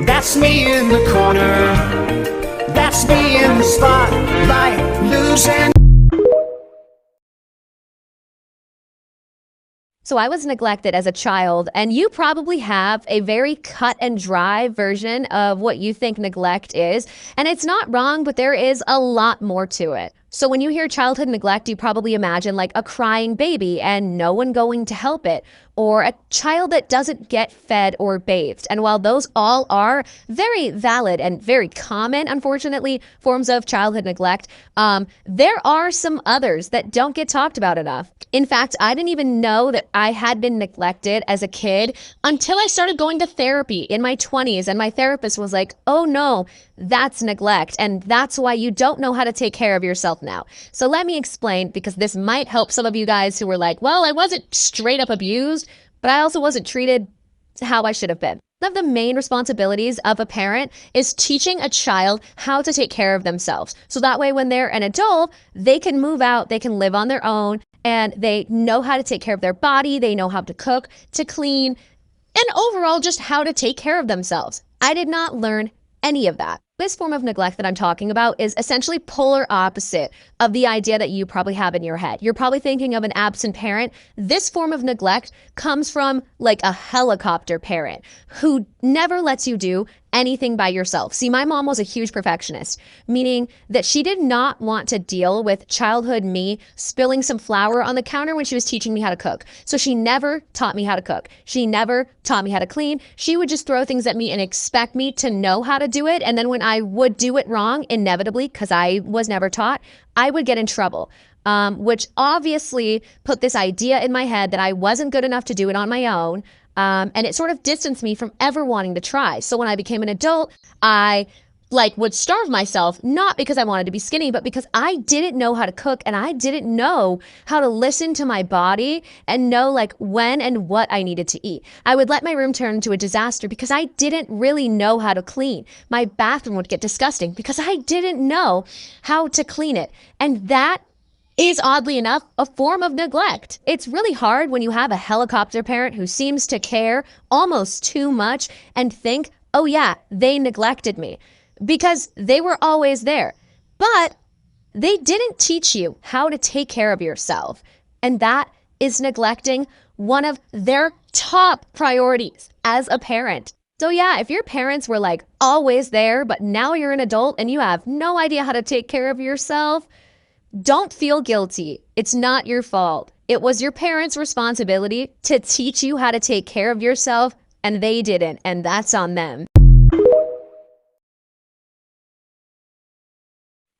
That's me in the corner. That's me in the spotlight, losing. So I was neglected as a child, and you probably have a very cut and dry version of what you think neglect is. And it's not wrong, but there is a lot more to it. So when you hear childhood neglect, you probably imagine like a crying baby and no one going to help it, or a child that doesn't get fed or bathed. And while those all are very valid and very common, unfortunately, forms of childhood neglect, there are some others that don't get talked about enough. In fact, I didn't even know that I had been neglected as a kid until I started going to therapy in my 20s. And my therapist was like, oh no, that's neglect. And that's why you don't know how to take care of yourself now. So let me explain, because this might help some of you guys who were like, well, I wasn't straight up abused, but I also wasn't treated how I should have been. One of the main responsibilities of a parent is teaching a child how to take care of themselves. So that way, when they're an adult, they can move out, they can live on their own, and they know how to take care of their body. They know how to cook, to clean, and overall just how to take care of themselves. I did not learn any of that. This form of neglect that I'm talking about is essentially polar opposite of the idea that you probably have in your head. You're probably thinking of an absent parent. This form of neglect comes from like a helicopter parent who never lets you do anything by yourself. See, my mom was a huge perfectionist, meaning that she did not want to deal with childhood me spilling some flour on the counter when she was teaching me how to cook. So she never taught me how to cook. She never taught me how to clean. She would just throw things at me and expect me to know how to do it. And then when I would do it wrong, inevitably, because I was never taught, I would get in trouble. Which obviously put this idea in my head that I wasn't good enough to do it on my own. And it sort of distanced me from ever wanting to try. So when I became an adult, I would starve myself, not because I wanted to be skinny, but because I didn't know how to cook and I didn't know how to listen to my body and know when and what I needed to eat. I would let my room turn into a disaster because I didn't really know how to clean. My bathroom would get disgusting because I didn't know how to clean it. And that is, oddly enough, a form of neglect. It's really hard when you have a helicopter parent who seems to care almost too much and think, oh yeah, they neglected me, because they were always there. But they didn't teach you how to take care of yourself. And that is neglecting one of their top priorities as a parent. So yeah, if your parents were always there, but now you're an adult and you have no idea how to take care of yourself, don't feel guilty. It's not your fault. It was your parents' responsibility to teach you how to take care of yourself, and they didn't, and that's on them.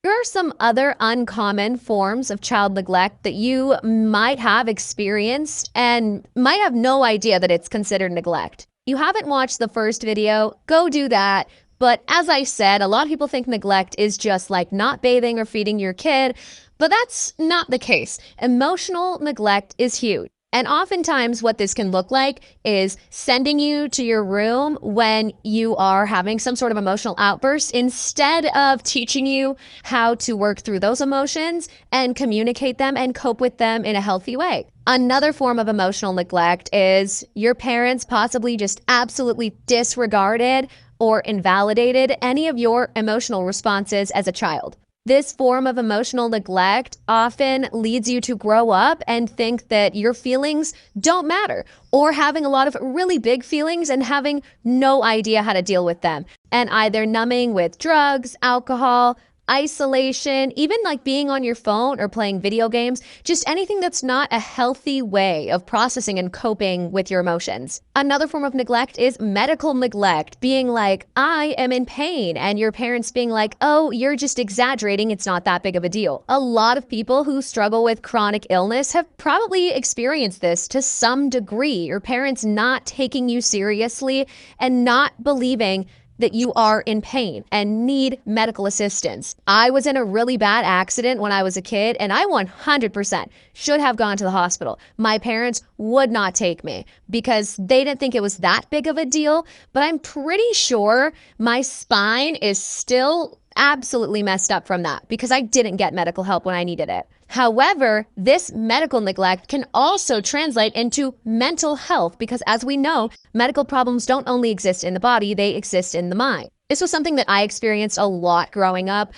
There are some other uncommon forms of child neglect that you might have experienced and might have no idea that it's considered neglect. You haven't watched the first video, go do that. But as I said, a lot of people think neglect is just not bathing or feeding your kid, but that's not the case. Emotional neglect is huge. And oftentimes what this can look like is sending you to your room when you are having some sort of emotional outburst instead of teaching you how to work through those emotions and communicate them and cope with them in a healthy way. Another form of emotional neglect is your parents possibly just absolutely disregarded or invalidated any of your emotional responses as a child. This form of emotional neglect often leads you to grow up and think that your feelings don't matter, or having a lot of really big feelings and having no idea how to deal with them, and either numbing with drugs, alcohol, isolation, even being on your phone or playing video games, just anything that's not a healthy way of processing and coping with your emotions. Another form of neglect is medical neglect, being I am in pain, and your parents being oh, you're just exaggerating, it's not that big of a deal. A lot of people who struggle with chronic illness have probably experienced this to some degree. Your parents not taking you seriously and not believing that you are in pain and need medical assistance. I was in a really bad accident when I was a kid, and I 100% should have gone to the hospital. My parents would not take me because they didn't think it was that big of a deal, but I'm pretty sure my spine is still absolutely messed up from that because I didn't get medical help when I needed it. However, this medical neglect can also translate into mental health because, as we know, medical problems don't only exist in the body, they exist in the mind. This was something that I experienced a lot growing up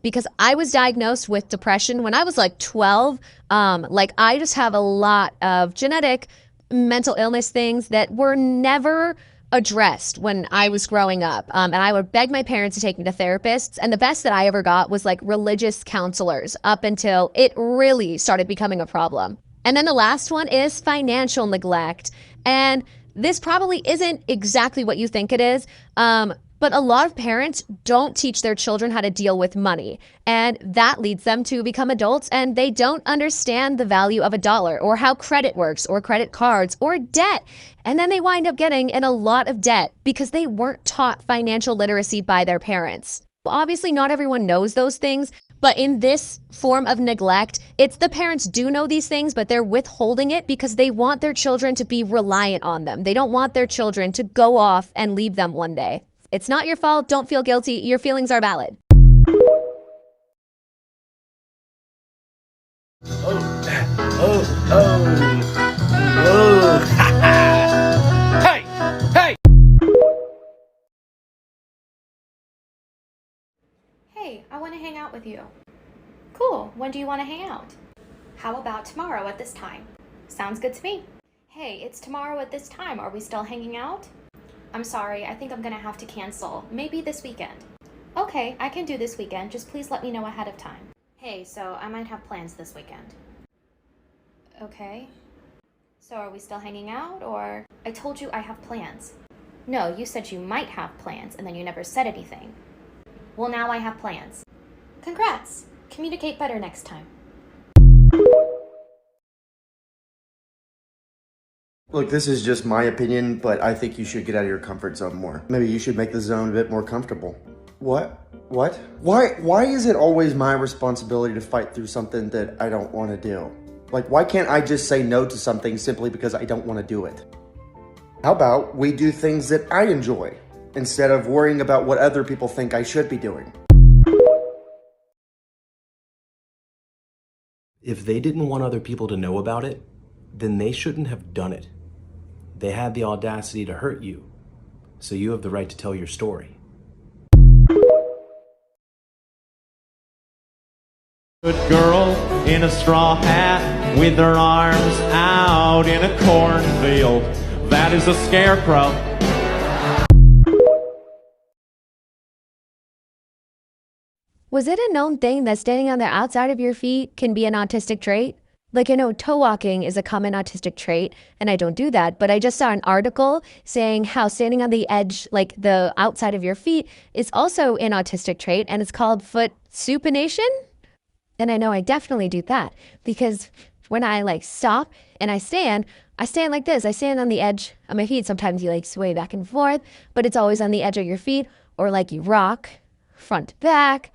because I was diagnosed with depression when I was like 12. I just have a lot of genetic mental illness things that were never addressed when I was growing up. And I would beg my parents to take me to therapists. And the best that I ever got was like religious counselors up until it really started becoming a problem. And then the last one is financial neglect. And this probably isn't exactly what you think it is. But a lot of parents don't teach their children how to deal with money. And that leads them to become adults and they don't understand the value of a dollar or how credit works or credit cards or debt. And then they wind up getting in a lot of debt because they weren't taught financial literacy by their parents. Obviously, not everyone knows those things, but in this form of neglect, it's the parents do know these things, but they're withholding it because they want their children to be reliant on them. They don't want their children to go off and leave them one day. It's not your fault. Don't feel guilty. Your feelings are valid. Hey! Hey! Hey, I want to hang out with you. Cool. When do you want to hang out? How about tomorrow at this time? Sounds good to me. Hey, it's tomorrow at this time. Are we still hanging out? I'm sorry, I think I'm gonna have to cancel. Maybe this weekend. Okay, I can do this weekend. Just please let me know ahead of time. Hey, so I might have plans this weekend. Okay. So are we still hanging out, or? I told you I have plans. No, you said you might have plans, and then you never said anything. Well, now I have plans. Congrats! Communicate better next time. Look, this is just my opinion, but I think you should get out of your comfort zone more. Maybe you should make the zone a bit more comfortable. What? Why is it always my responsibility to fight through something that I don't want to do? Like, why can't I just say no to something simply because I don't want to do it? How about we do things that I enjoy instead of worrying about what other people think I should be doing? If they didn't want other people to know about it, then they shouldn't have done it. They had the audacity to hurt you, so you have the right to tell your story. Good girl in a straw hat with her arms out in a cornfield. That is a scarecrow. Was it a known thing that standing on the outside of your feet can be an autistic trait? Like, I know toe walking is a common autistic trait, and I don't do that, but I just saw an article saying how standing on the edge, like the outside of your feet, is also an autistic trait, and it's called foot supination. And I know I definitely do that because when I like stop and I stand like this. I stand on the edge of my feet. Sometimes you like sway back and forth, but it's always on the edge of your feet, or like you rock front to back,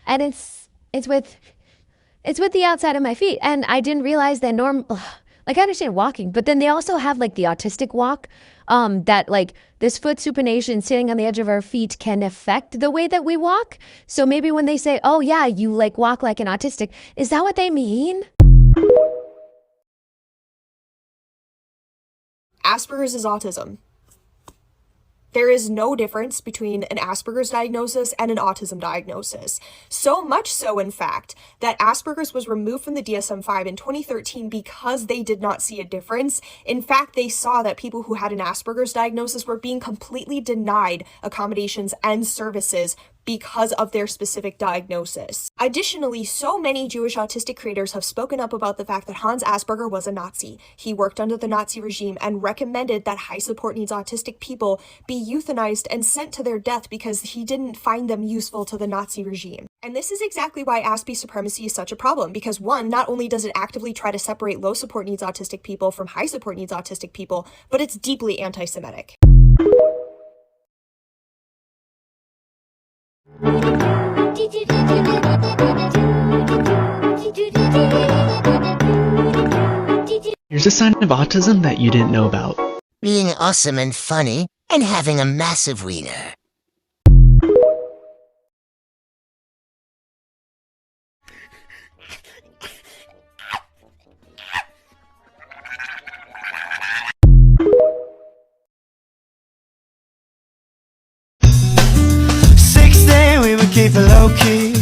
and it's with the outside of my feet. And I didn't realize that like I understand walking, but then they also have like the autistic walk, that like this foot supination sitting on the edge of our feet can affect the way that we walk. So maybe when they say, oh yeah, you like walk like an autistic, is that what they mean? Asperger's is autism. There is no difference between an Asperger's diagnosis and an autism diagnosis. So much so, in fact, that Asperger's was removed from the DSM-5 in 2013 because they did not see a difference. In fact, they saw that people who had an Asperger's diagnosis were being completely denied accommodations and services because of their specific diagnosis. Additionally, so many Jewish autistic creators have spoken up about the fact that Hans Asperger was a Nazi. He worked under the Nazi regime and recommended that high support needs autistic people be euthanized and sent to their death because he didn't find them useful to the Nazi regime. And this is exactly why Aspie supremacy is such a problem, because one, not only does it actively try to separate low support needs autistic people from high support needs autistic people, but it's deeply anti-Semitic. Here's a sign of autism that you didn't know about. Being awesome and funny, and having a massive wiener. keep it low key.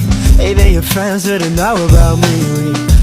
Even your friends didn't know about me.